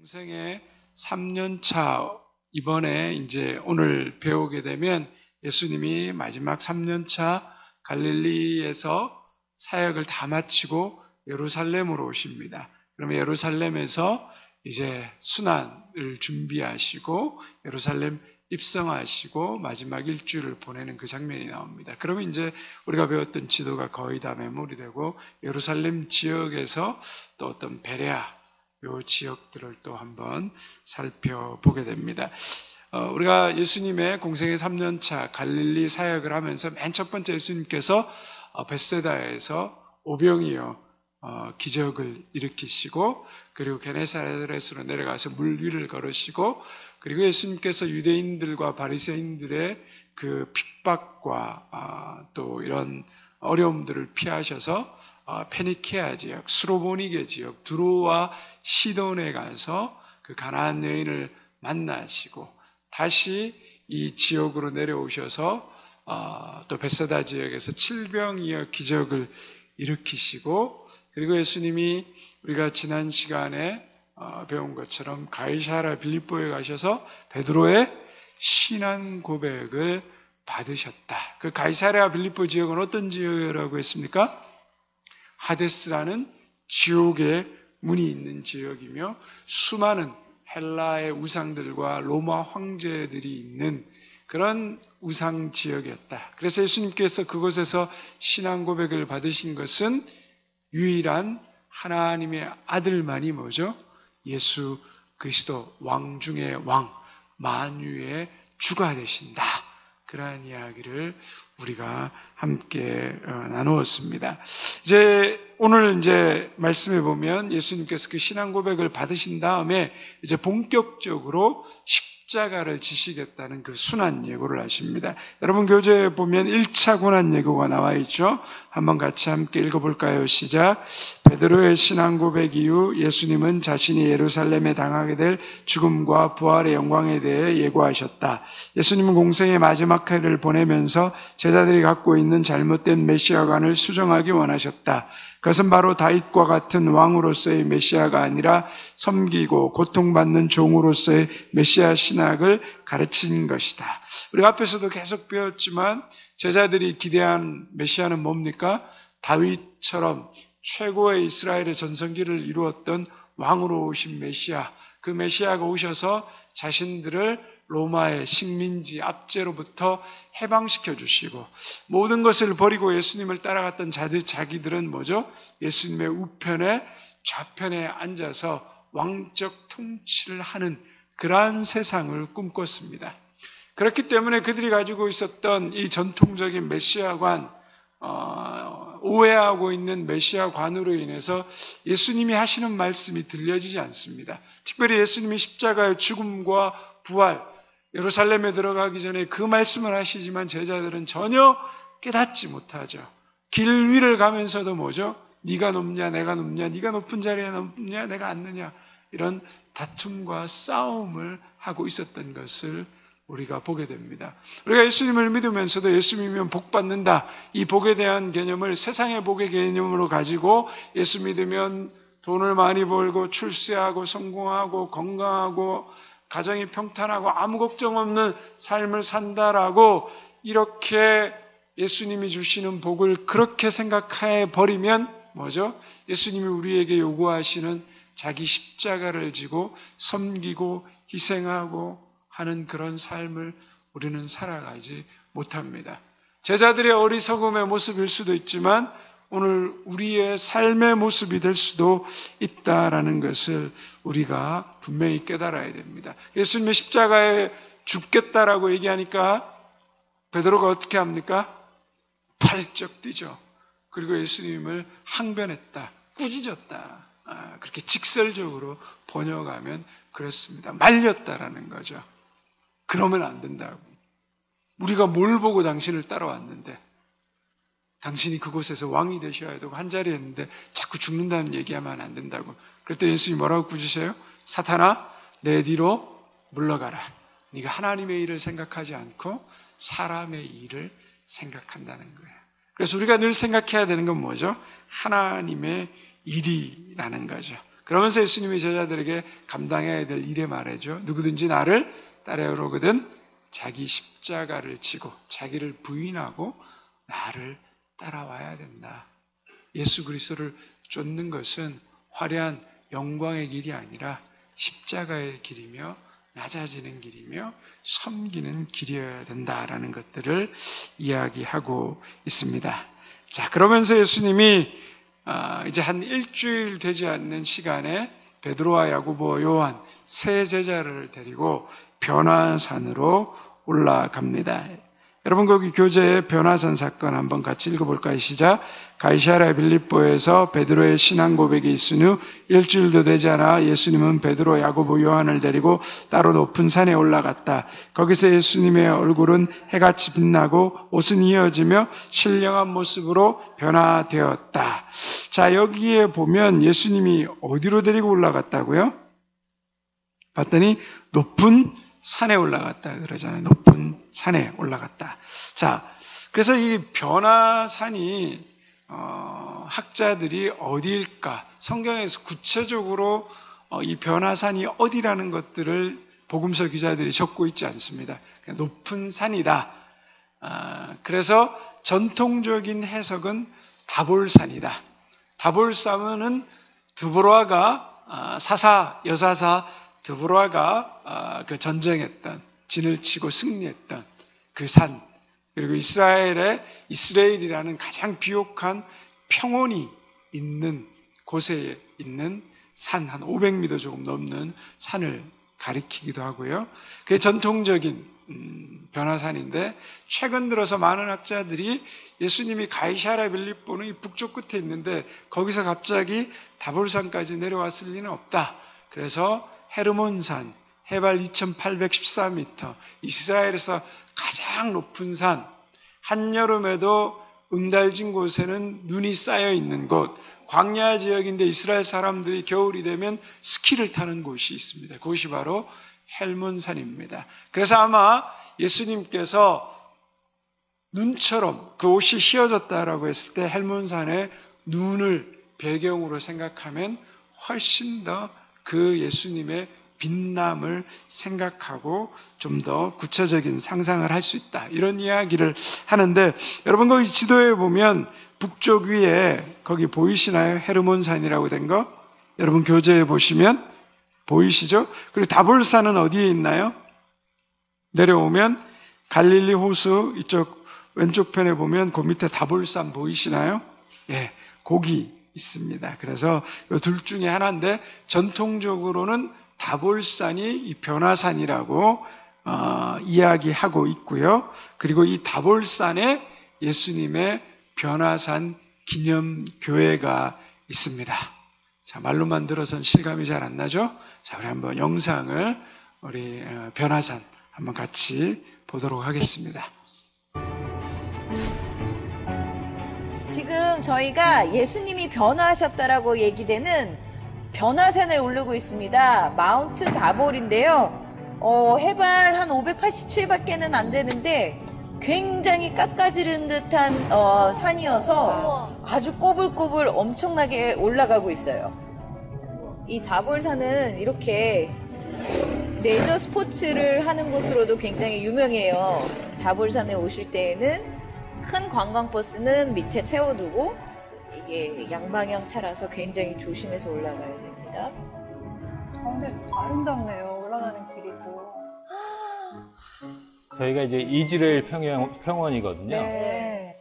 공생의 3년차 이번에 이제 오늘 배우게 되면 예수님이 마지막 3년차 갈릴리에서 사역을 다 마치고 예루살렘으로 오십니다. 그러면 예루살렘에서 이제 순환을 준비하시고 예루살렘 입성하시고 마지막 일주일을 보내는 그 장면이 나옵니다. 그러면 이제 우리가 배웠던 지도가 거의 다 메모리되고 예루살렘 지역에서 또 어떤 베레아 요 지역들을 또 한번 살펴보게 됩니다. 우리가 예수님의 공생의 3년차 갈릴리 사역을 하면서 맨 첫 번째 예수님께서 벳세다에서 오병이어 기적을 일으키시고 그리고 게네사렛으로 내려가서 물 위를 걸으시고 그리고 예수님께서 유대인들과 바리새인들의 그 핍박과 또 이런 어려움들을 피하셔서 페니케아 지역, 수로보니게 지역, 두로와 시돈에 가서 그 가나안 여인을 만나시고 다시 이 지역으로 내려오셔서 또 벳세다 지역에서 칠병이어 기적을 일으키시고 그리고 예수님이 우리가 지난 시간에 배운 것처럼 가이사랴 빌립보에 가셔서 베드로의 신앙 고백을 받으셨다. 그 가이사랴 빌립보 지역은 어떤 지역이라고 했습니까? 하데스라는 지옥의 문이 있는 지역이며 수많은 헬라의 우상들과 로마 황제들이 있는 그런 우상 지역이었다. 그래서 예수님께서 그곳에서 신앙 고백을 받으신 것은 유일한 하나님의 아들만이 뭐죠? 예수 그리스도 왕 중의 왕, 만유의 주가 되신다. 그러한 이야기를 우리가 함께 나누었습니다. 오늘 말씀해 보면 예수님께서 그 신앙 고백을 받으신 다음에 이제 본격적으로 십자가를 지시겠다는 그 순환 예고를 하십니다. 여러분 교재에 보면 1차 고난 예고가 나와 있죠. 한번 같이 함께 읽어볼까요? 시작. 베드로의 신앙 고백 이후 예수님은 자신이 예루살렘에 당하게 될 죽음과 부활의 영광에 대해 예고하셨다. 예수님은 공생의 마지막 해를 보내면서 제자들이 갖고 있는 잘못된 메시아관을 수정하기 원하셨다. 그것은 바로 다윗과 같은 왕으로서의 메시아가 아니라 섬기고 고통받는 종으로서의 메시아 신학을 가르친 것이다. 우리가 앞에서도 계속 배웠지만 제자들이 기대한 메시아는 뭡니까? 다윗처럼 최고의 이스라엘의 전성기를 이루었던 왕으로 오신 메시아, 그 메시아가 오셔서 자신들을 로마의 식민지 압제로부터 해방시켜 주시고 모든 것을 버리고 예수님을 따라갔던 자기들은 뭐죠? 예수님의 우편에 좌편에 앉아서 왕적 통치를 하는 그러한 세상을 꿈꿨습니다. 그렇기 때문에 그들이 가지고 있었던 이 전통적인 메시아관, 오해하고 있는 메시아관으로 인해서 예수님이 하시는 말씀이 들려지지 않습니다. 특별히 예수님이 십자가의 죽음과 부활, 예루살렘에 들어가기 전에 그 말씀을 하시지만 제자들은 전혀 깨닫지 못하죠. 길 위를 가면서도 뭐죠? 네가 높냐 내가 높냐, 네가 높은 자리에 높냐 내가 앉느냐, 이런 다툼과 싸움을 하고 있었던 것을 우리가 보게 됩니다. 우리가 예수님을 믿으면서도 예수님이면 복 받는다, 이 복에 대한 개념을 세상의 복의 개념으로 가지고 예수 믿으면 돈을 많이 벌고 출세하고 성공하고 건강하고 가정이 평탄하고 아무 걱정 없는 삶을 산다라고 이렇게 예수님이 주시는 복을 그렇게 생각해 버리면 뭐죠? 예수님이 우리에게 요구하시는 자기 십자가를 지고 섬기고 희생하고 하는 그런 삶을 우리는 살아가지 못합니다. 제자들의 어리석음의 모습일 수도 있지만 오늘 우리의 삶의 모습이 될 수도 있다라는 것을 우리가 분명히 깨달아야 됩니다. 예수님의 십자가에 죽겠다라고 얘기하니까 베드로가 어떻게 합니까? 팔쩍 뛰죠. 그리고 예수님을 항변했다, 꾸짖었다. 그렇게 직설적으로 번역하면 그렇습니다. 말렸다라는 거죠. 그러면 안 된다고. 우리가 뭘 보고 당신을 따라왔는데, 당신이 그곳에서 왕이 되셔야 되고 한 자리에 있는데 자꾸 죽는다는 얘기하면 안 된다고. 그럴 때 예수님이 뭐라고 꾸짖으세요? 사탄아, 내 뒤로 물러가라. 네가 하나님의 일을 생각하지 않고 사람의 일을 생각한다는 거예요. 그래서 우리가 늘 생각해야 되는 건 뭐죠? 하나님의 일이라는 거죠. 그러면서 예수님이 제자들에게 감당해야 될 일의 말이죠. 누구든지 나를 따르려거든 자기 십자가를 지고 자기를 부인하고 나를 따라와야 된다. 예수 그리스도를 쫓는 것은 화려한 영광의 길이 아니라 십자가의 길이며 낮아지는 길이며 섬기는 길이어야 된다라는 것들을 이야기하고 있습니다. 자, 그러면서 예수님이 이제 한 일주일 되지 않는 시간에 베드로와 야고보, 요한 세 제자를 데리고 변화산으로 올라갑니다. 여러분 거기 교재에 변화산 사건 한번 같이 읽어볼까요? 시작. 가이사랴 빌립보에서 베드로의 신앙 고백이 있은 후 일주일도 되지 않아 예수님은 베드로, 야고보, 요한을 데리고 따로 높은 산에 올라갔다. 거기서 예수님의 얼굴은 해같이 빛나고 옷은 이어지며 신령한 모습으로 변화되었다. 자, 여기에 보면 예수님이 어디로 데리고 올라갔다고요? 봤더니 높은 산에 올라갔다 그러잖아요. 높은 산에 올라갔다. 자, 그래서 이 변화산이 학자들이 어디일까? 성경에서 구체적으로 이 변화산이 어디라는 것들을 복음서 기자들이 적고 있지 않습니다. 높은 산이다. 그래서 전통적인 해석은 다볼산이다. 다볼산은 드보라가 여사사 드보라가 그 전쟁했던, 진을 치고 승리했던 그 산, 그리고 이스라엘이라는 가장 비옥한 평원이 있는 곳에 있는 산, 한 500m 조금 넘는 산을 가리키기도 하고요. 그게 전통적인 변화산인데, 최근 들어서 많은 학자들이 예수님이 가이사랴 빌립보는 이 북쪽 끝에 있는데 거기서 갑자기 다볼산까지 내려왔을 리는 없다. 그래서 헤르몬산, 해발 2814m, 이스라엘에서 가장 높은 산, 한여름에도 응달진 곳에는 눈이 쌓여 있는 곳, 광야 지역인데 이스라엘 사람들이 겨울이 되면 스키를 타는 곳이 있습니다. 그것이 바로 헬몬산입니다. 그래서 아마 예수님께서 눈처럼 그 옷이 휘어졌다라고 했을 때 헬몬산의 눈을 배경으로 생각하면 훨씬 더 그 예수님의 빛남을 생각하고 좀 더 구체적인 상상을 할 수 있다. 이런 이야기를 하는데, 여러분 거기 지도에 보면 북쪽 위에 거기 보이시나요? 헤르몬산이라고 된 거? 여러분 교재에 보시면 보이시죠? 그리고 다볼산은 어디에 있나요? 내려오면 갈릴리 호수 이쪽 왼쪽 편에 보면 그 밑에 다볼산 보이시나요? 예, 거기 있습니다. 그래서 이 둘 중에 하나인데 전통적으로는 다볼산이 이 변화산이라고 이야기하고 있고요. 그리고 이 다볼산에 예수님의 변화산 기념교회가 있습니다. 자, 말로만 들어선 실감이 잘 안 나죠? 자, 우리 한번 영상을 우리 변화산 한번 같이 보도록 하겠습니다. 지금 저희가 예수님이 변화하셨다라고 얘기되는 변화산을 오르고 있습니다. 마운트 다볼인데요. 해발 한 587밖에는 안 되는데 굉장히 깎아지른 듯한 산이어서 아주 꼬불꼬불 엄청나게 올라가고 있어요. 이 다볼산은 이렇게 레저 스포츠를 하는 곳으로도 굉장히 유명해요. 다볼산에 오실 때에는 큰 관광버스는 밑에 세워두고 이게 양방향 차라서 굉장히 조심해서 올라가야 됩니다. 근데 아름답네요. 올라가는 길이 또. 저희가 이제 이즈레일 평원이거든요. 네.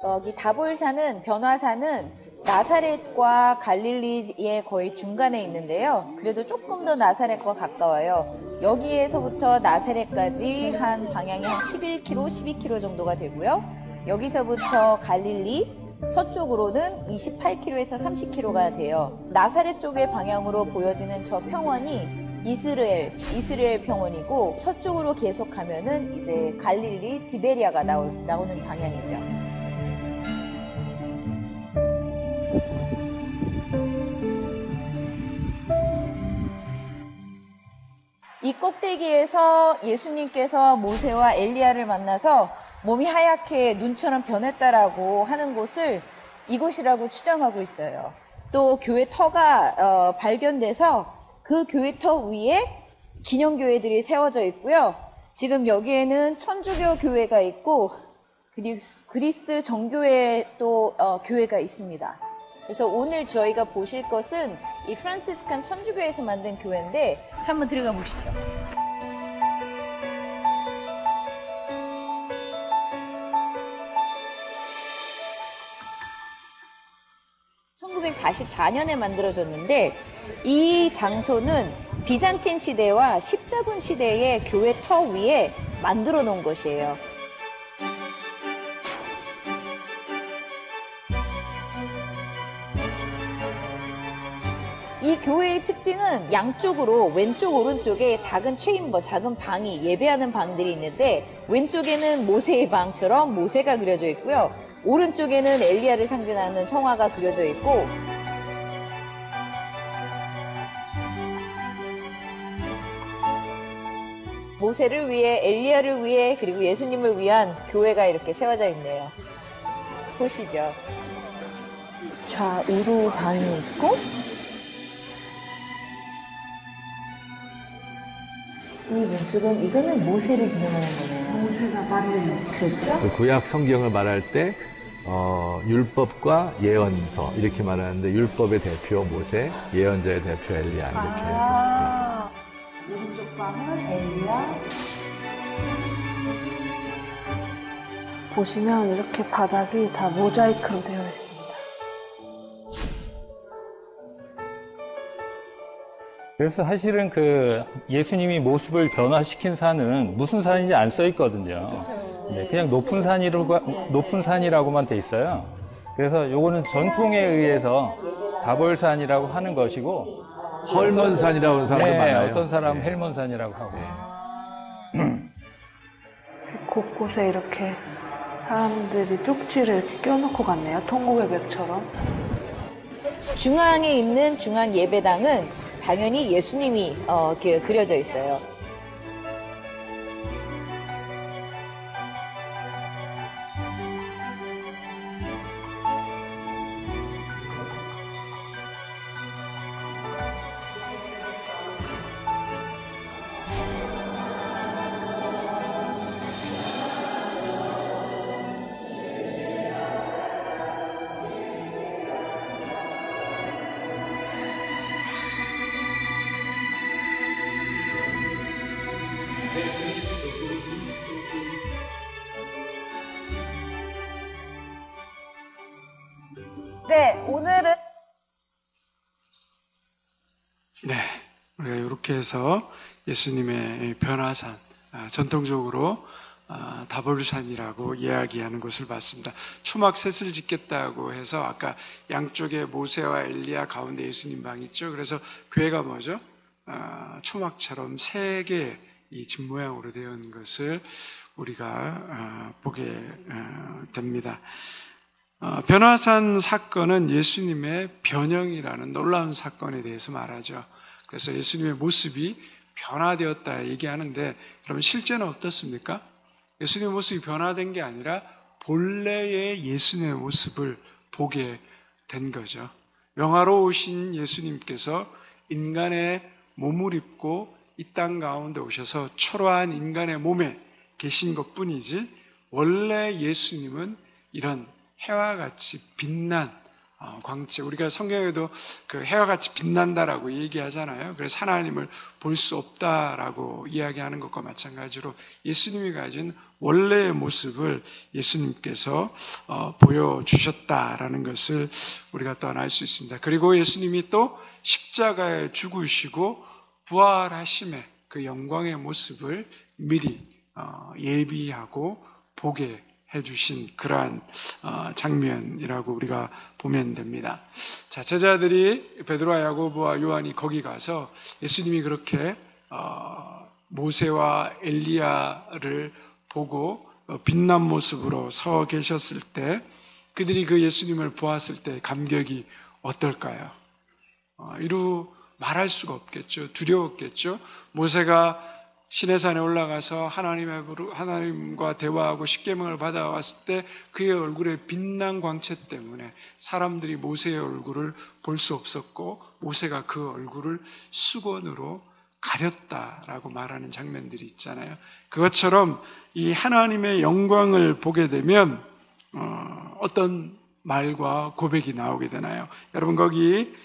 여기 다볼산은, 변화산은 나사렛과 갈릴리의 거의 중간에 있는데요. 그래도 조금 더 나사렛과 가까워요. 여기에서부터 나사렛까지 한 방향이 한 11km, 12km 정도가 되고요. 여기서부터 갈릴리 서쪽으로는 28km에서 30km가 돼요. 나사렛 쪽의 방향으로 보여지는 저 평원이 이스라엘 평원이고, 서쪽으로 계속 가면은 이제 갈릴리 디베리아가 나오는 방향이죠. 이 꼭대기에서 예수님께서 모세와 엘리야를 만나서 몸이 하얗게 눈처럼 변했다라고 하는 곳을 이곳이라고 추정하고 있어요. 또 교회 터가 발견돼서 그 교회 터 위에 기념교회들이 세워져 있고요. 지금 여기에는 천주교 교회가 있고 그리스 정교회 또 교회가 있습니다. 그래서 오늘 저희가 보실 것은 이 프란치스칸 천주교에서 만든 교회인데 한번 들어가 보시죠. 1944년에 만들어졌는데 이 장소는 비잔틴 시대와 십자군 시대의 교회 터 위에 만들어 놓은 것이에요. 이 교회의 특징은 양쪽으로 왼쪽 오른쪽에 작은 체인버, 작은 방이 예배하는 방들이 있는데 왼쪽에는 모세의 방처럼 모세가 그려져 있고요. 오른쪽에는 엘리야를 상징하는 성화가 그려져 있고 모세를 위해 엘리야를 위해 그리고 예수님을 위한 교회가 이렇게 세워져 있네요. 보시죠. 좌우로 방이 있고 이 왼쪽은 이거는 모세를 기념하는 거네요. 모세가 맞네요. 그렇죠? 그 구약 성경을 말할 때 율법과 예언서 이렇게 말하는데 율법의 대표 모세, 예언자의 대표 엘리야 이렇게 해서 오른쪽 방은 엘리야. 보시면 이렇게 바닥이 다 모자이크로 되어 있습니다. 그래서 사실은 그 예수님이 모습을 변화시킨 산은 무슨 산인지 안 써 있거든요. 네, 그냥 높은 산이라고만 돼 있어요. 그래서 요거는 전통에 의해서 다볼산이라고 하는 것이고 헐몬산이라고 하는 사람도 네, 많아요. 어떤 사람은 네. 헬몬산이라고 하고. 곳곳에 이렇게 사람들이 쪽지를 이렇게 껴놓고 갔네요. 통곡의 벽처럼. 중앙에 있는 중앙 예배당은 당연히 예수님이 이렇게 그려져 있어요. 네, 오늘은 네, 우리가 이렇게 해서 예수님의 변화산, 전통적으로 다볼산이라고 이야기하는 곳을 봤습니다. 초막 셋을 짓겠다고 해서 아까 양쪽에 모세와 엘리야 가운데 예수님 방이 있죠. 그래서 교회가 뭐죠? 초막처럼 세 개의 이 집 모양으로 되어 있는 것을 우리가 보게 됩니다. 변화산 사건은 예수님의 변형이라는 놀라운 사건에 대해서 말하죠. 그래서 예수님의 모습이 변화되었다 얘기하는데 여러분 실제는 어떻습니까? 예수님의 모습이 변화된 게 아니라 본래의 예수님의 모습을 보게 된 거죠. 영화로우신 예수님께서 인간의 몸을 입고 이 땅 가운데 오셔서 초라한 인간의 몸에 계신 것뿐이지 원래 예수님은 이런 해와 같이 빛난 광채, 우리가 성경에도 그 해와 같이 빛난다라고 얘기하잖아요. 그래서 하나님을 볼 수 없다라고 이야기하는 것과 마찬가지로 예수님이 가진 원래의 모습을 예수님께서 보여주셨다라는 것을 우리가 또한 알 수 있습니다. 그리고 예수님이 또 십자가에 죽으시고 부활하심의 그 영광의 모습을 미리 예비하고 보게 해주신 그러한 장면이라고 우리가 보면 됩니다. 자, 제자들이 베드로와 야고보와 요한이 거기 가서 예수님이 그렇게 모세와 엘리야를 보고 빛난 모습으로 서 계셨을 때 그들이 그 예수님을 보았을 때 감격이 어떨까요? 이루 말할 수가 없겠죠. 두려웠겠죠. 모세가 시내산에 올라가서 하나님과 대화하고 십계명을 받아왔을 때 그의 얼굴에 빛난 광채 때문에 사람들이 모세의 얼굴을 볼 수 없었고 모세가 그 얼굴을 수건으로 가렸다라고 말하는 장면들이 있잖아요. 그것처럼 이 하나님의 영광을 보게 되면 어떤 말과 고백이 나오게 되나요? 여러분 거기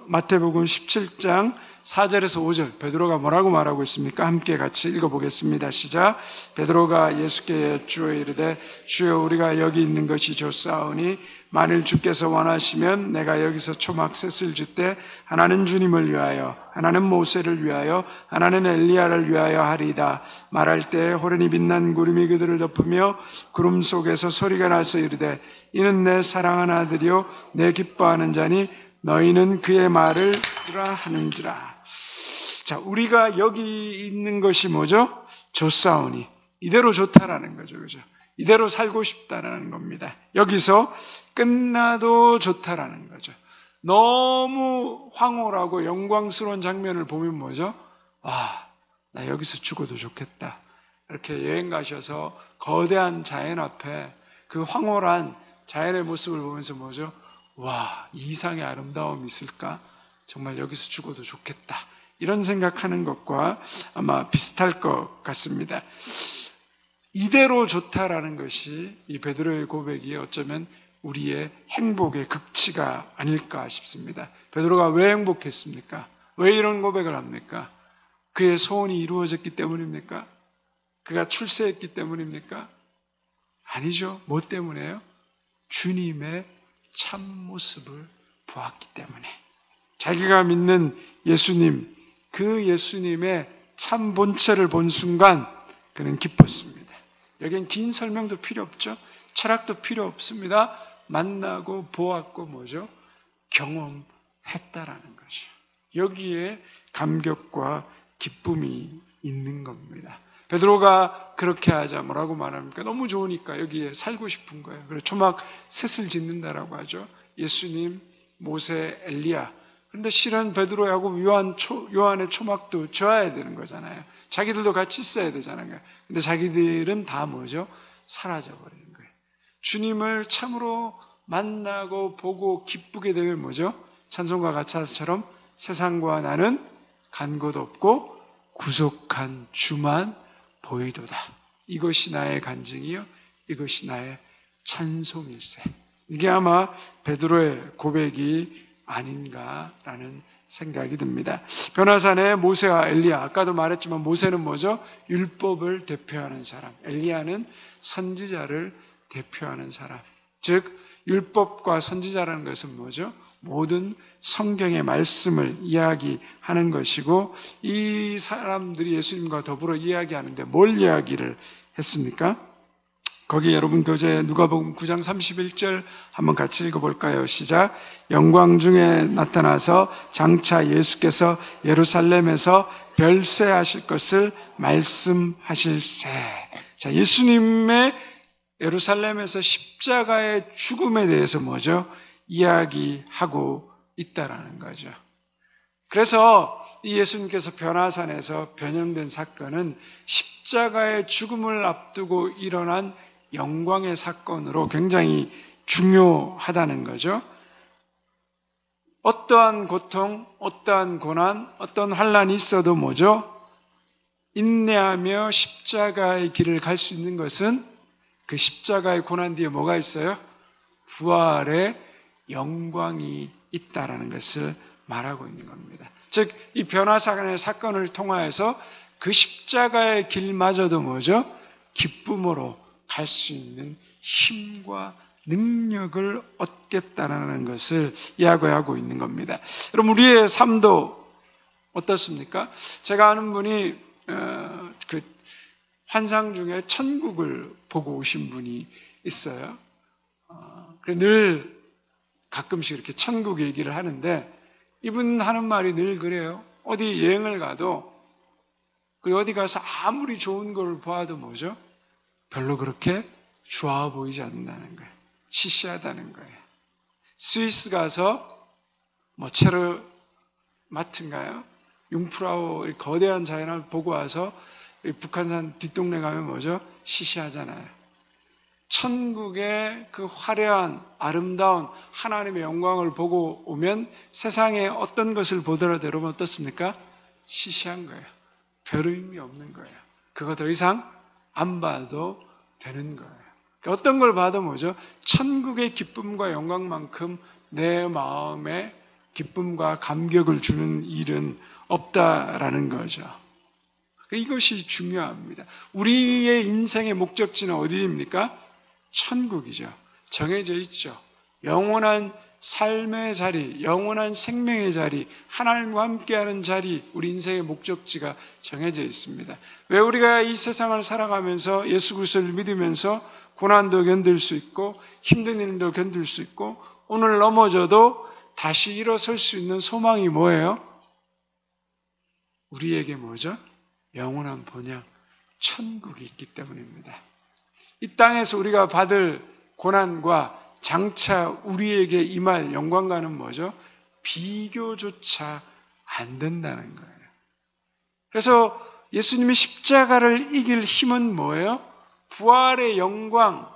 마태복음 17장 4절에서 5절 베드로가 뭐라고 말하고 있습니까? 함께 같이 읽어보겠습니다. 시작. 베드로가 예수께 주여 이르되 주여 우리가 여기 있는 것이 좋사오니 만일 주께서 원하시면 내가 여기서 초막 셋을 줄 때 하나는 주님을 위하여 하나는 모세를 위하여 하나는 엘리야를 위하여 하리이다. 말할 때 호련히 빛난 구름이 그들을 덮으며 구름 속에서 소리가 나서 이르되 이는 내 사랑하는 아들이요 내 기뻐하는 자니 너희는 그의 말을 들으라 하는지라. 자, 우리가 여기 있는 것이 뭐죠? 좋사오니 이대로 좋다라는 거죠. 그죠? 이대로 살고 싶다라는 겁니다. 여기서 끝나도 좋다라는 거죠. 너무 황홀하고 영광스러운 장면을 보면 뭐죠? 와, 나 여기서 죽어도 좋겠다. 이렇게 여행 가셔서 거대한 자연 앞에 그 황홀한 자연의 모습을 보면서 뭐죠? 와, 이 이상의 아름다움이 있을까? 정말 여기서 죽어도 좋겠다. 이런 생각하는 것과 아마 비슷할 것 같습니다. 이대로 좋다라는 것이 이 베드로의 고백이 어쩌면 우리의 행복의 극치가 아닐까 싶습니다. 베드로가 왜 행복했습니까? 왜 이런 고백을 합니까? 그의 소원이 이루어졌기 때문입니까? 그가 출세했기 때문입니까? 아니죠. 뭐 때문에요? 주님의 참모습을 보았기 때문에. 자기가 믿는 예수님, 그 예수님의 참 본체를 본 순간 그는 기뻤습니다. 여기엔 긴 설명도 필요 없죠. 철학도 필요 없습니다. 만나고 보았고 뭐죠? 경험했다라는 거죠. 여기에 감격과 기쁨이 있는 겁니다. 베드로가 그렇게 하자 뭐라고 말합니까? 너무 좋으니까 여기에 살고 싶은 거예요. 그래서 초막 셋을 짓는다라고 하죠. 예수님, 모세, 엘리야. 그런데 실은 베드로하고 요한의 초막도 지어야 되는 거잖아요. 자기들도 같이 있어야 되잖아요. 근데 자기들은 다 뭐죠? 사라져 버리는 거예요. 주님을 참으로 만나고 보고 기쁘게 되면 뭐죠? 찬송가 가사처럼 세상과 나는 간 곳 없고 구속한 주만 보이도다. 이것이 나의 간증이요 이것이 나의 찬송일세. 이게 아마 베드로의 고백이 아닌가라는 생각이 듭니다. 변화산의 모세와 엘리야, 아까도 말했지만 모세는 뭐죠? 율법을 대표하는 사람, 엘리야는 선지자를 대표하는 사람. 즉 율법과 선지자라는 것은 뭐죠? 모든 성경의 말씀을 이야기하는 것이고, 이 사람들이 예수님과 더불어 이야기하는데 뭘 이야기를 했습니까? 거기 여러분 교재 누가복음 9장 31절 한번 같이 읽어볼까요? 시작. 영광 중에 나타나서 장차 예수께서 예루살렘에서 별세하실 것을 말씀하실세. 자, 예수님의 예루살렘에서 십자가의 죽음에 대해서 뭐죠? 이야기하고 있다라는 거죠. 그래서 이 예수님께서 변화산에서 변형된 사건은 십자가의 죽음을 앞두고 일어난 영광의 사건으로 굉장히 중요하다는 거죠. 어떠한 고통, 어떠한 고난, 어떤 환난이 있어도 뭐죠? 인내하며 십자가의 길을 갈 수 있는 것은 그 십자가의 고난 뒤에 뭐가 있어요? 부활의 영광이 있다라는 것을 말하고 있는 겁니다. 즉, 이 변화산의 사건을 통하여서 그 십자가의 길마저도 뭐죠? 기쁨으로 갈 수 있는 힘과 능력을 얻겠다는 것을 이야기하고 있는 겁니다. 여러분, 우리의 삶도 어떻습니까? 제가 아는 분이 그 환상 중에 천국을 보고 오신 분이 있어요. 늘 가끔씩 이렇게 천국 얘기를 하는데, 이분 하는 말이 늘 그래요. 어디 여행을 가도, 그리고 어디 가서 아무리 좋은 걸 보아도 뭐죠? 별로 그렇게 좋아 보이지 않는다는 거예요. 시시하다는 거예요. 스위스 가서 뭐 체르마트인가요? 융프라우 거대한 자연을 보고 와서 북한산 뒷동네 가면 뭐죠? 시시하잖아요. 천국의 그 화려한 아름다운 하나님의 영광을 보고 오면 세상에 어떤 것을 보더라도 여러분 어떻습니까? 시시한 거예요. 별 의미 없는 거예요. 그거 더 이상 안 봐도 되는 거예요. 어떤 걸 봐도 뭐죠? 천국의 기쁨과 영광만큼 내 마음에 기쁨과 감격을 주는 일은 없다라는 거죠. 이것이 중요합니다. 우리의 인생의 목적지는 어디입니까? 천국이죠. 정해져 있죠. 영원한 삶의 자리, 영원한 생명의 자리, 하나님과 함께하는 자리, 우리 인생의 목적지가 정해져 있습니다. 왜 우리가 이 세상을 살아가면서 예수 그리스도를 믿으면서 고난도 견딜 수 있고 힘든 일도 견딜 수 있고 오늘 넘어져도 다시 일어설 수 있는 소망이 뭐예요? 우리에게 뭐죠? 영원한 본향, 천국이 있기 때문입니다. 이 땅에서 우리가 받을 고난과 장차 우리에게 임할 영광과는 뭐죠? 비교조차 안 된다는 거예요. 그래서 예수님이 십자가를 이길 힘은 뭐예요? 부활의 영광,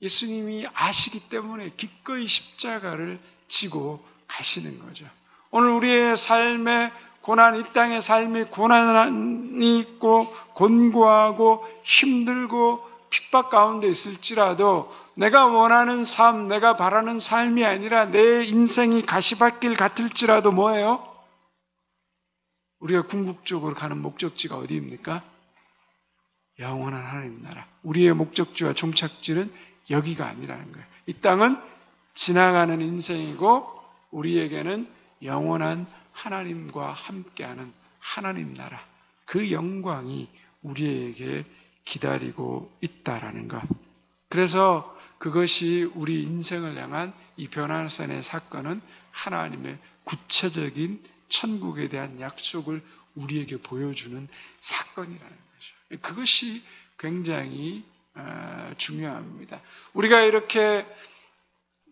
예수님이 아시기 때문에 기꺼이 십자가를 지고 가시는 거죠. 오늘 우리의 삶의 고난, 이 땅의 삶이 고난이 있고 곤고하고 힘들고 핍박 가운데 있을지라도 내가 원하는 삶, 내가 바라는 삶이 아니라 내 인생이 가시밭길 같을지라도 뭐예요? 우리가 궁극적으로 가는 목적지가 어디입니까? 영원한 하나님 나라. 우리의 목적지와 종착지는 여기가 아니라는 거예요. 이 땅은 지나가는 인생이고 우리에게는 영원한 하나님과 함께하는 하나님 나라. 그 영광이 우리에게 기다리고 있다라는 것. 그래서 그것이 우리 인생을 향한 이 변화산의 사건은 하나님의 구체적인 천국에 대한 약속을 우리에게 보여주는 사건이라는 거죠. 그것이 굉장히 중요합니다. 우리가 이렇게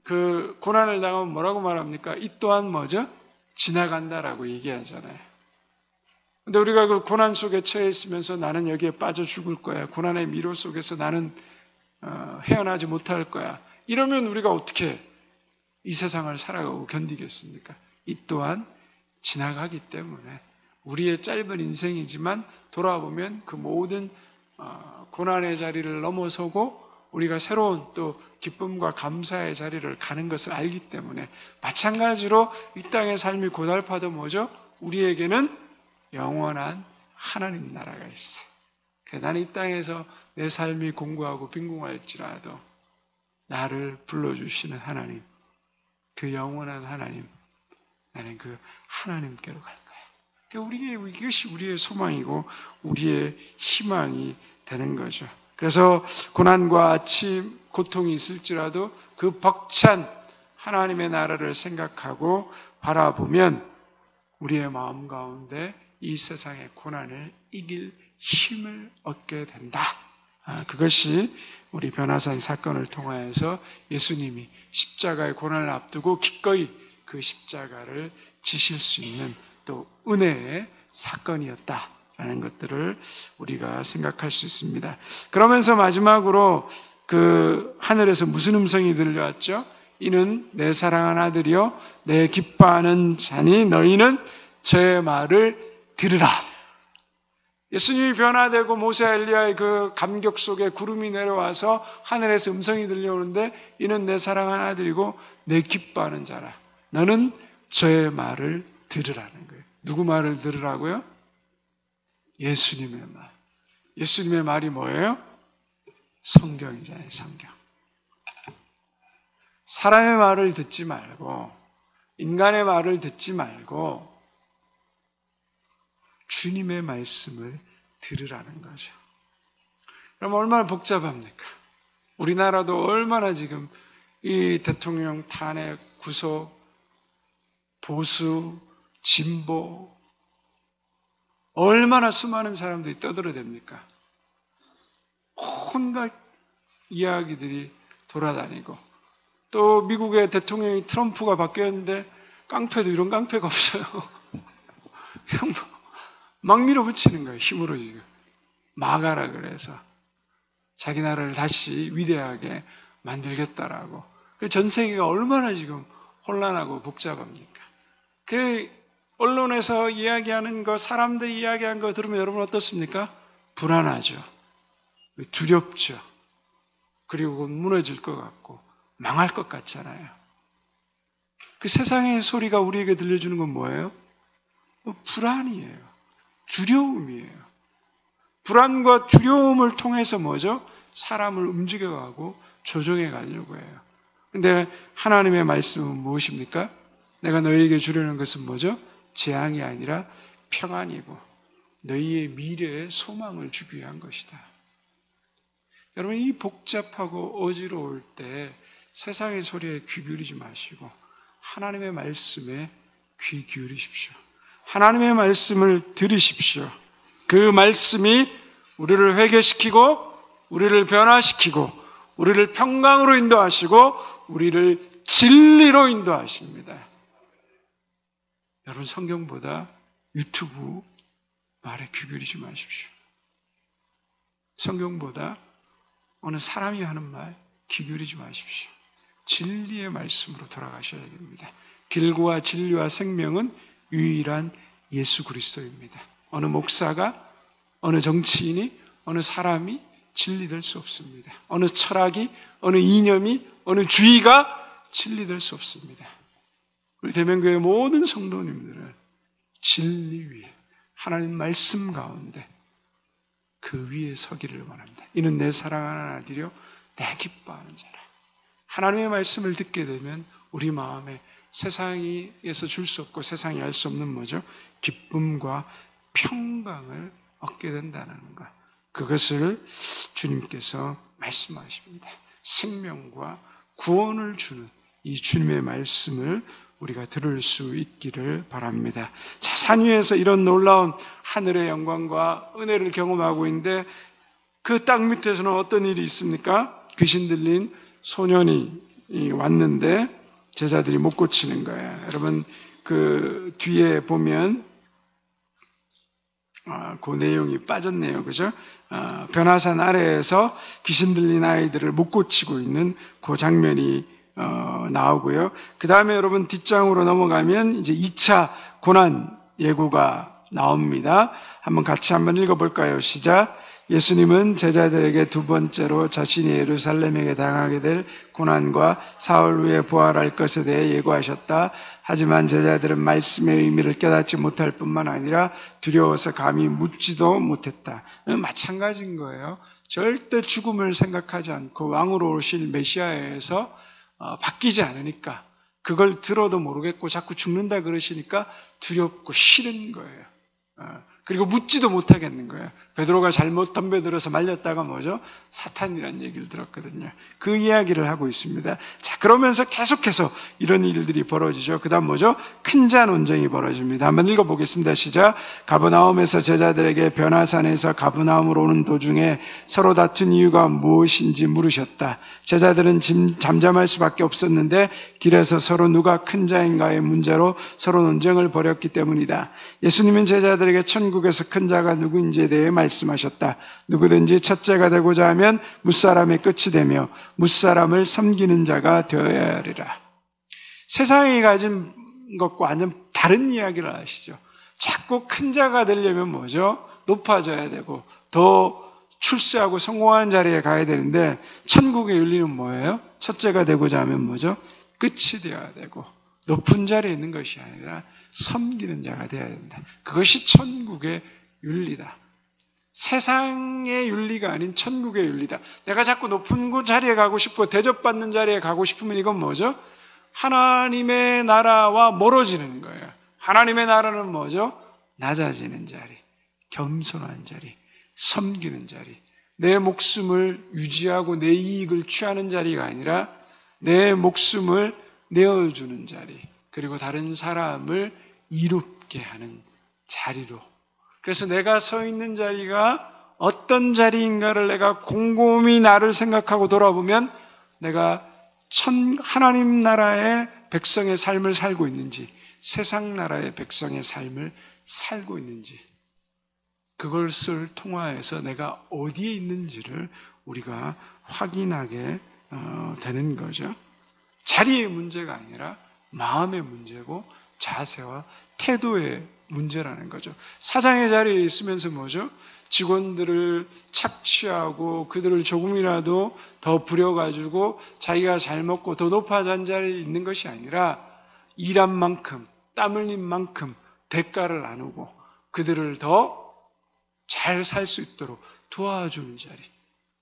그 고난을 당하면 뭐라고 말합니까? 이 또한 뭐죠? 지나간다라고 얘기하잖아요. 근데 우리가 그 고난 속에 처해 있으면서 나는 여기에 빠져 죽을 거야. 고난의 미로 속에서 나는 헤어나지 못할 거야. 이러면 우리가 어떻게 이 세상을 살아가고 견디겠습니까? 이 또한 지나가기 때문에 우리의 짧은 인생이지만 돌아보면 그 모든 고난의 자리를 넘어서고 우리가 새로운 또 기쁨과 감사의 자리를 가는 것을 알기 때문에 마찬가지로 이 땅의 삶이 고달파도 뭐죠? 우리에게는 영원한 하나님 나라가 있어요. 나는 이 땅에서 내 삶이 공고하고 빈궁할지라도 나를 불러주시는 하나님, 그 영원한 하나님, 나는 그 하나님께로 갈 거야. 이것이 우리의 소망이고 우리의 희망이 되는 거죠. 그래서 고난과 아침, 고통이 있을지라도 그 벅찬 하나님의 나라를 생각하고 바라보면 우리의 마음 가운데 이 세상의 고난을 이길 힘을 얻게 된다. 그것이 우리 변화산 사건을 통하여서 예수님이 십자가의 고난을 앞두고 기꺼이 그 십자가를 지실 수 있는 또 은혜의 사건이었다라는 것들을 우리가 생각할 수 있습니다. 그러면서 마지막으로 그 하늘에서 무슨 음성이 들려왔죠? 이는 내 사랑하는 아들이요 내 기뻐하는 자니 너희는 저의 말을 들으라. 예수님이 변화되고 모세 엘리야의 그 감격 속에 구름이 내려와서 하늘에서 음성이 들려오는데 이는 내 사랑하는 아들이고 내 기뻐하는 자라. 너는 저의 말을 들으라는 거예요. 누구 말을 들으라고요? 예수님의 말. 예수님의 말이 뭐예요? 성경이잖아요, 성경. 사람의 말을 듣지 말고 인간의 말을 듣지 말고 주님의 말씀을 들으라는 거죠. 그럼 얼마나 복잡합니까? 우리나라도 얼마나 지금 이 대통령 탄핵, 구속, 보수, 진보 얼마나 수많은 사람들이 떠들어댑니까? 온갖 이야기들이 돌아다니고 또 미국의 대통령이 트럼프가 바뀌었는데 깡패도 이런 깡패가 없어요. 막 밀어붙이는 거예요. 힘으로 지금. 막아라 그래서. 자기 나라를 다시 위대하게 만들겠다라고. 전 세계가 얼마나 지금 혼란하고 복잡합니까? 그 언론에서 이야기하는 거, 사람들이 이야기하는 거 들으면 여러분 어떻습니까? 불안하죠. 두렵죠. 그리고 무너질 것 같고 망할 것 같잖아요. 그 세상의 소리가 우리에게 들려주는 건 뭐예요? 불안이에요. 두려움이에요. 불안과 두려움을 통해서 뭐죠? 사람을 움직여가고 조정해 가려고 해요. 근데 하나님의 말씀은 무엇입니까? 내가 너희에게 주려는 것은 뭐죠? 재앙이 아니라 평안이고 너희의 미래에 소망을 주기 위한 것이다. 여러분, 이 복잡하고 어지러울 때 세상의 소리에 귀 기울이지 마시고 하나님의 말씀에 귀 기울이십시오. 하나님의 말씀을 들으십시오. 그 말씀이 우리를 회개시키고 우리를 변화시키고 우리를 평강으로 인도하시고 우리를 진리로 인도하십니다. 여러분, 성경보다 유튜브 말에 귀 기울이지 마십시오. 성경보다 어느 사람이 하는 말 귀 기울이지 마십시오. 진리의 말씀으로 돌아가셔야 됩니다. 길과 진리와 생명은 유일한 예수 그리스도입니다. 어느 목사가, 어느 정치인이, 어느 사람이 진리될 수 없습니다. 어느 철학이, 어느 이념이, 어느 주의가 진리될 수 없습니다. 우리 대면교회 모든 성도님들은 진리 위에, 하나님 말씀 가운데 그 위에 서기를 원합니다. 이는 내 사랑하는 아들이요 내 기뻐하는 자라. 하나님의 말씀을 듣게 되면 우리 마음에 세상에서 줄 수 없고 세상이 알 수 없는 뭐죠? 기쁨과 평강을 얻게 된다는 것. 그것을 주님께서 말씀하십니다. 생명과 구원을 주는 이 주님의 말씀을 우리가 들을 수 있기를 바랍니다. 자, 산 위에서 이런 놀라운 하늘의 영광과 은혜를 경험하고 있는데 그 땅 밑에서는 어떤 일이 있습니까? 귀신 들린 소년이 왔는데 제자들이 못 고치는 거예요. 여러분, 그 뒤에 보면 그 내용이 빠졌네요. 그죠? 변화산 아래에서 귀신 들린 아이들을 못 고치고 있는 그 장면이 나오고요. 그 다음에 여러분 뒷장으로 넘어가면 이제 2차 고난 예고가 나옵니다. 같이 한번 읽어볼까요? 시작. 예수님은 제자들에게 두 번째로 자신이 예루살렘에게 당하게 될 고난과 사흘 후에 부활할 것에 대해 예고하셨다. 하지만 제자들은 말씀의 의미를 깨닫지 못할 뿐만 아니라 두려워서 감히 묻지도 못했다. 마찬가지인 거예요. 절대 죽음을 생각하지 않고 왕으로 오실 메시아에서 바뀌지 않으니까, 그걸 들어도 모르겠고 자꾸 죽는다 그러시니까 두렵고 싫은 거예요. 그리고 묻지도 못하겠는 거예요. 베드로가 잘못 덤벼들어서 말렸다가 뭐죠? 사탄이라는 얘기를 들었거든요. 그 이야기를 하고 있습니다. 자, 그러면서 계속해서 이런 일들이 벌어지죠. 그 다음 뭐죠? 큰 자 논쟁이 벌어집니다. 한번 읽어보겠습니다. 시작. 가브나움에서 제자들에게 변화산에서 가브나움으로 오는 도중에 서로 다툰 이유가 무엇인지 물으셨다. 제자들은 잠잠할 수밖에 없었는데 길에서 서로 누가 큰 자인가의 문제로 서로 논쟁을 벌였기 때문이다. 예수님은 제자들에게 천국에서 큰 자가 누구인지에 대해 말씀하셨다. 누구든지 첫째가 되고자 하면 무사람의 끝이 되며 무사람을 섬기는 자가 되어야 하리라. 세상이 가진 것과 완전 다른 이야기를 하시죠. 자꾸 큰 자가 되려면 뭐죠? 높아져야 되고 더 출세하고 성공하는 자리에 가야 되는데, 천국의 윤리는 뭐예요? 첫째가 되고자 하면 뭐죠? 끝이 되어야 되고 높은 자리에 있는 것이 아니라 섬기는 자가 되어야 된다. 그것이 천국의 윤리다. 세상의 윤리가 아닌 천국의 윤리다. 내가 자꾸 높은 자리에 가고 싶고 대접받는 자리에 가고 싶으면 이건 뭐죠? 하나님의 나라와 멀어지는 거예요. 하나님의 나라는 뭐죠? 낮아지는 자리, 겸손한 자리, 섬기는 자리, 내 목숨을 유지하고 내 이익을 취하는 자리가 아니라 내 목숨을 내어주는 자리, 그리고 다른 사람을 이롭게 하는 자리로. 그래서 내가 서 있는 자리가 어떤 자리인가를 내가 곰곰이 나를 생각하고 돌아보면 내가 하나님 나라의 백성의 삶을 살고 있는지, 세상 나라의 백성의 삶을 살고 있는지, 그것을 통화해서 내가 어디에 있는지를 우리가 확인하게 되는 거죠. 자리의 문제가 아니라 마음의 문제고 자세와 태도의 문제라는 거죠. 사장의 자리에 있으면서 뭐죠? 직원들을 착취하고 그들을 조금이라도 더 부려가지고 자기가 잘 먹고 더 높아진 자리에 있는 것이 아니라 일한 만큼, 땀 흘린 만큼 대가를 나누고 그들을 더 잘 살 수 있도록 도와주는 자리.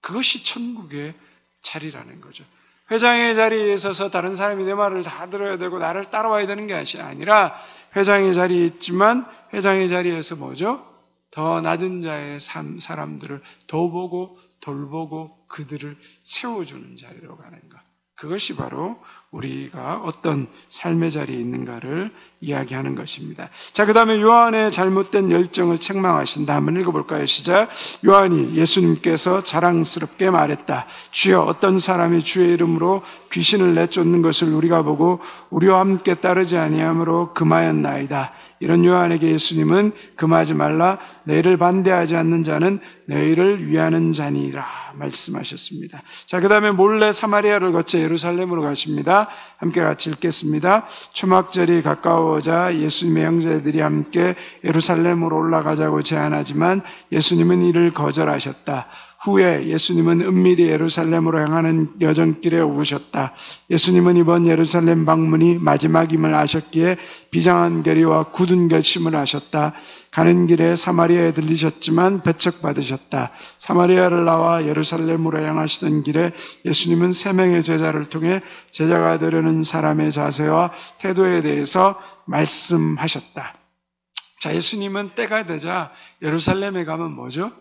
그것이 천국의 자리라는 거죠. 회장의 자리에 서서 다른 사람이 내 말을 다 들어야 되고 나를 따라와야 되는 게 아니라 회장의 자리에 있지만 회장의 자리에서 뭐죠? 더 낮은 자의 사람들을 더 보고 돌보고 그들을 세워주는 자리로 가는 것. 그것이 바로 우리가 어떤 삶의 자리에 있는가를 이야기하는 것입니다. 자, 그 다음에 요한의 잘못된 열정을 책망하신다. 한번 읽어볼까요? 시작. 요한이 예수님께서 자랑스럽게 말했다. 주여, 어떤 사람이 주의 이름으로 귀신을 내쫓는 것을 우리가 보고 우리와 함께 따르지 아니하므로 금하였나이다. 이런 요한에게 예수님은 금하지 말라. 너희를 반대하지 않는 자는 너희를 위하는 자니라 말씀하셨습니다. 자, 그 다음에 몰래 사마리아를 거쳐 예루살렘으로 가십니다. 함께 같이 읽겠습니다. 초막절이 가까워오자 예수님의 형제들이 함께 예루살렘으로 올라가자고 제안하지만 예수님은 이를 거절하셨다. 후에 예수님은 은밀히 예루살렘으로 향하는 여정길에 오르셨다. 예수님은 이번 예루살렘 방문이 마지막임을 아셨기에 비장한 결의와 굳은 결심을 하셨다. 가는 길에 사마리아에 들리셨지만 배척받으셨다. 사마리아를 나와 예루살렘으로 향하시던 길에 예수님은 3명의 제자를 통해 제자가 되려는 사람의 자세와 태도에 대해서 말씀하셨다. 자, 예수님은 때가 되자 예루살렘에 가면 뭐죠?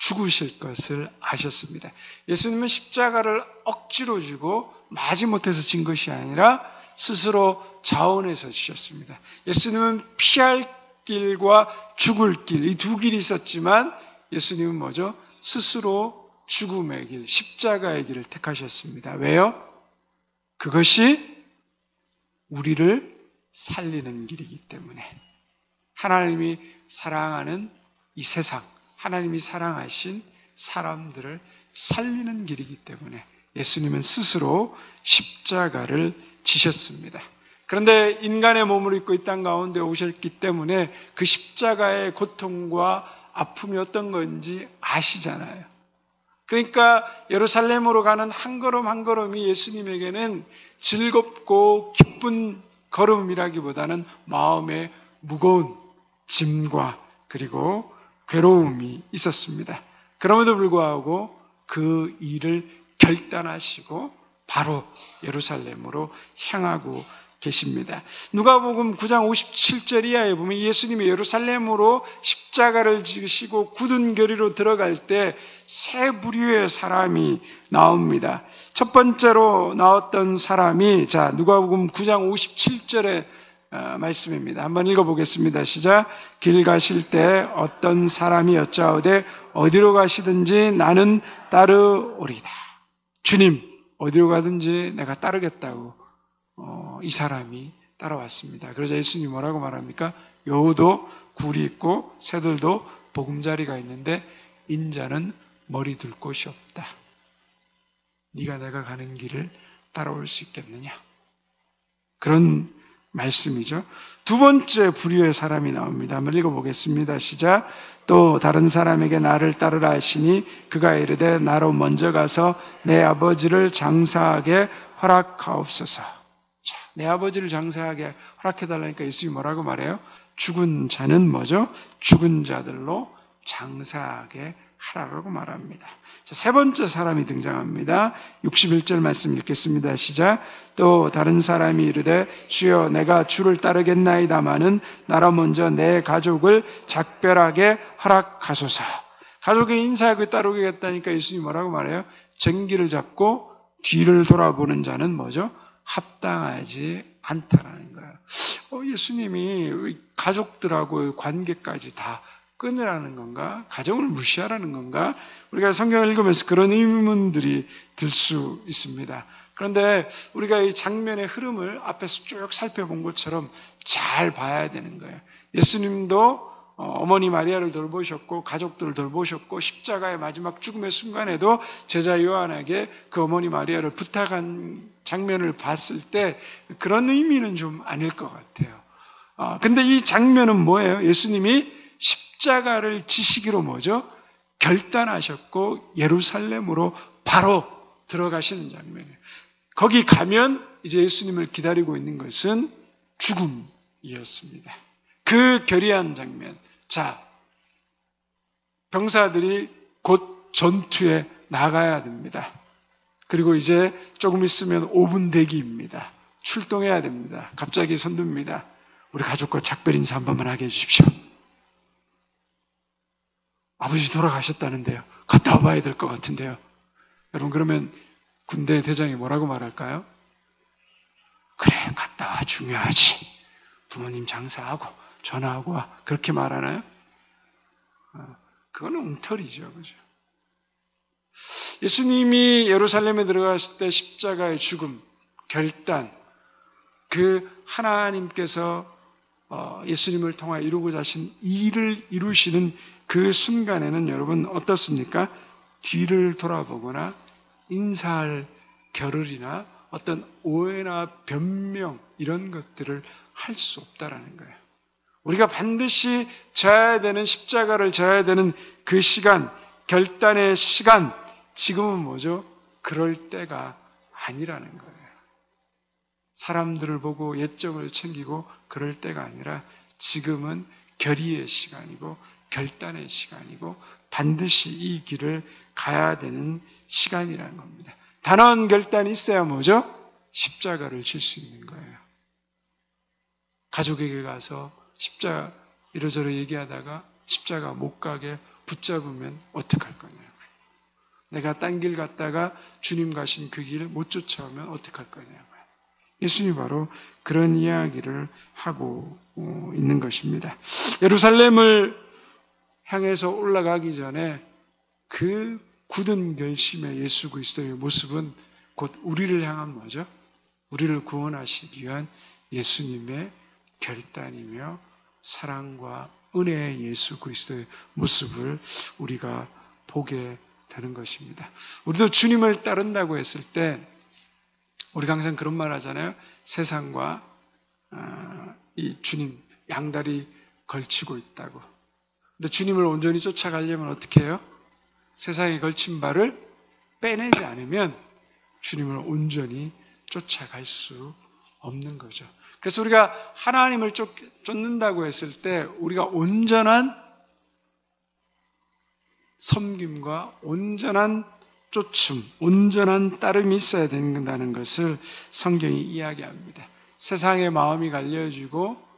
죽으실 것을 아셨습니다. 예수님은 십자가를 억지로 지고 마지못해서 진 것이 아니라 스스로 자원해서 지셨습니다. 예수님은 피할 길과 죽을 길, 이 두 길이 있었지만 예수님은 뭐죠? 스스로 죽음의 길, 십자가의 길을 택하셨습니다. 왜요? 그것이 우리를 살리는 길이기 때문에. 하나님이 사랑하는 이 세상, 하나님이 사랑하신 사람들을 살리는 길이기 때문에 예수님은 스스로 십자가를 지셨습니다. 그런데 인간의 몸을 입고 이 땅 가운데 오셨기 때문에 그 십자가의 고통과 아픔이 어떤 건지 아시잖아요. 그러니까 예루살렘으로 가는 한 걸음 한 걸음이 예수님에게는 즐겁고 기쁜 걸음이라기보다는 마음에 무거운 짐과 그리고 괴로움이 있었습니다. 그럼에도 불구하고 그 일을 결단하시고 바로 예루살렘으로 향하고 계십니다. 누가복음 9장 57절 이하에 보면 예수님이 예루살렘으로 십자가를 지시고 굳은 결의로 들어갈 때 세 부류의 사람이 나옵니다. 첫 번째로 나왔던 사람이, 자, 누가복음 9장 57절에 말씀입니다. 한번 읽어보겠습니다. 시작. 길 가실 때 어떤 사람이 여짜오되 어디로 가시든지 나는 따르오리다. 주님, 어디로 가든지 내가 따르겠다고 이 사람이 따라왔습니다. 그러자 예수님이 뭐라고 말합니까? 여우도 굴이 있고 새들도 보금자리가 있는데 인자는 머리 둘 곳이 없다. 네가 내가 가는 길을 따라올 수 있겠느냐? 그런 말씀이죠. 두 번째 부류의 사람이 나옵니다. 한번 읽어보겠습니다. 시작. 또 다른 사람에게 나를 따르라 하시니 그가 이르되 나로 먼저 가서 내 아버지를 장사하게 허락하옵소서. 자, 내 아버지를 장사하게 허락해달라니까 예수님이 뭐라고 말해요? 죽은 자는 뭐죠? 죽은 자들로 장사하게 하라고 말합니다. 자, 세 번째 사람이 등장합니다. 61절 말씀 읽겠습니다. 시작. 또 다른 사람이 이르되 주여 내가 주를 따르겠나이다마는 나로 먼저 내 가족을 작별하게 허락하소서. 가족의 인사하고 따르겠다니까 예수님이 뭐라고 말해요? 쟁기를 잡고 뒤를 돌아보는 자는 뭐죠? 합당하지 않다라는 거예요. 예수님이 가족들하고 관계까지 다 끊으라는 건가? 가정을 무시하라는 건가? 우리가 성경을 읽으면서 그런 의문들이 들 수 있습니다. 그런데 우리가 이 장면의 흐름을 앞에서 쭉 살펴본 것처럼 잘 봐야 되는 거예요. 예수님도 어머니 마리아를 돌보셨고 가족들을 돌보셨고 십자가의 마지막 죽음의 순간에도 제자 요한에게 그 어머니 마리아를 부탁한 장면을 봤을 때 그런 의미는 좀 아닐 것 같아요. 근데 이 장면은 뭐예요? 예수님이 십자가를 지시기로 뭐죠? 결단하셨고 예루살렘으로 바로 들어가시는 장면이에요. 거기 가면 이제 예수님을 기다리고 있는 것은 죽음이었습니다. 그 결의한 장면. 자, 병사들이 곧 전투에 나가야 됩니다. 그리고 이제 조금 있으면 5분 대기입니다. 출동해야 됩니다. 갑자기 선두입니다. 우리 가족과 작별 인사 한 번만 하게 해주십시오. 아버지 돌아가셨다는데요. 갔다 와봐야 될 것 같은데요. 여러분, 그러면 군대 대장이 뭐라고 말할까요? 그래, 갔다 와, 중요하지. 부모님 장사하고 전화하고 와. 그렇게 말하나요? 그거는 웅털이죠. 그죠? 예수님이 예루살렘에 들어갔을 때 십자가의 죽음, 결단, 그 하나님께서 예수님을 통하여 이루고자 하신 일을 이루시는 그 순간에는 여러분 어떻습니까? 뒤를 돌아보거나 인사할 겨를이나 어떤 오해나 변명 이런 것들을 할 수 없다라는 거예요. 우리가 반드시 져야 되는 십자가를 져야 되는 그 시간, 결단의 시간, 지금은 뭐죠? 그럴 때가 아니라는 거예요. 사람들을 보고 예정을 챙기고 그럴 때가 아니라 지금은 결의의 시간이고 결단의 시간이고 반드시 이 길을 가야 되는 시간이라는 겁니다. 단호한 결단이 있어야 뭐죠? 십자가를 질 수 있는 거예요. 가족에게 가서 십자가 이러저러 얘기하다가 십자가 못 가게 붙잡으면 어떡할 거냐고요. 내가 딴 길 갔다가 주님 가신 그 길 못 쫓아오면 어떡할 거냐고요. 예수님이 바로 그런 이야기를 하고 있는 것입니다. 예루살렘을 향해서 올라가기 전에 그 굳은 결심의 예수 그리스도의 모습은 곧 우리를 향한 뭐죠? 우리를 구원하시기 위한 예수님의 결단이며 사랑과 은혜의 예수 그리스도의 모습을 우리가 보게 되는 것입니다. 우리도 주님을 따른다고 했을 때 우리가 항상 그런 말 하잖아요. 세상과 이 주님 양다리 걸치고 있다고. 근데 주님을 온전히 쫓아가려면 어떻게 해요? 세상에 걸친 발을 빼내지 않으면 주님을 온전히 쫓아갈 수 없는 거죠. 그래서 우리가 하나님을 쫓는다고 했을 때 우리가 온전한 섬김과 온전한 쫓음, 온전한 따름이 있어야 된다는 것을 성경이 이야기합니다. 세상의 마음이 갈려지고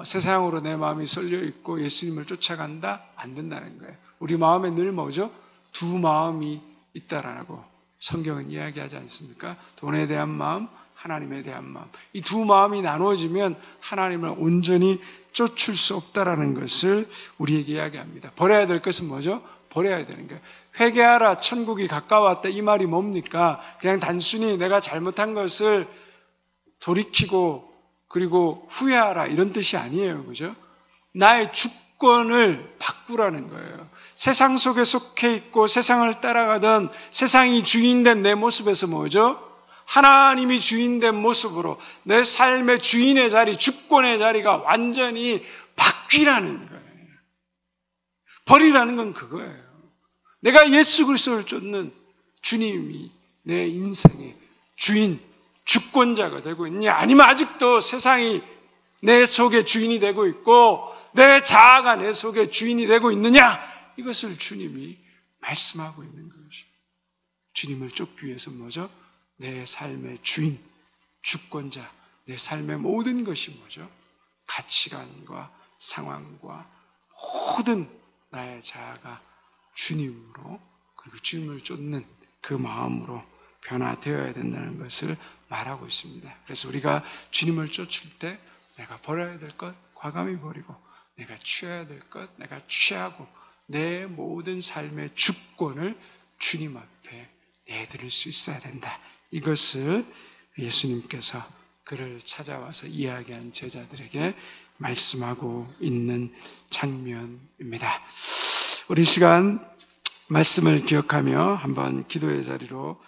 세상으로 내 마음이 쏠려 있고 예수님을 쫓아간다? 안 된다는 거예요. 우리 마음에 늘 뭐죠? 두 마음이 있다라고 성경은 이야기하지 않습니까? 돈에 대한 마음, 하나님에 대한 마음. 이 두 마음이 나누어지면 하나님을 온전히 쫓을 수 없다라는 것을 우리에게 이야기합니다. 버려야 될 것은 뭐죠? 버려야 되는 거예요. 회개하라, 천국이 가까웠다. 이 말이 뭡니까? 그냥 단순히 내가 잘못한 것을 돌이키고 그리고 후회하라 이런 뜻이 아니에요. 그죠? 나의 주권을 바꾸라는 거예요. 세상 속에 속해 있고 세상을 따라가던 세상이 주인된 내 모습에서 뭐죠? 하나님이 주인된 모습으로 내 삶의 주인의 자리, 주권의 자리가 완전히 바뀌라는 거예요. 버리라는 건 그거예요. 내가 예수 그리스도를 쫓는 주님이 내 인생의 주인, 주권자가 되고 있냐? 아니면 아직도 세상이 내 속에 주인이 되고 있고 내 자아가 내 속에 주인이 되고 있느냐? 이것을 주님이 말씀하고 있는 것이죠. 주님을 쫓기 위해서 뭐죠? 내 삶의 주인, 주권자, 내 삶의 모든 것이 뭐죠? 가치관과 상황과 모든 나의 자아가 주님으로 그리고 주님을 쫓는 그 마음으로 변화되어야 된다는 것을 말하고 있습니다. 그래서 우리가 주님을 쫓을 때 내가 버려야 될 것 과감히 버리고 내가 취해야 될 것 내가 취하고 내 모든 삶의 주권을 주님 앞에 내드릴 수 있어야 된다. 이것을 예수님께서 그를 찾아와서 이야기한 제자들에게 말씀하고 있는 장면입니다. 우리 시간 말씀을 기억하며 한번 기도의 자리로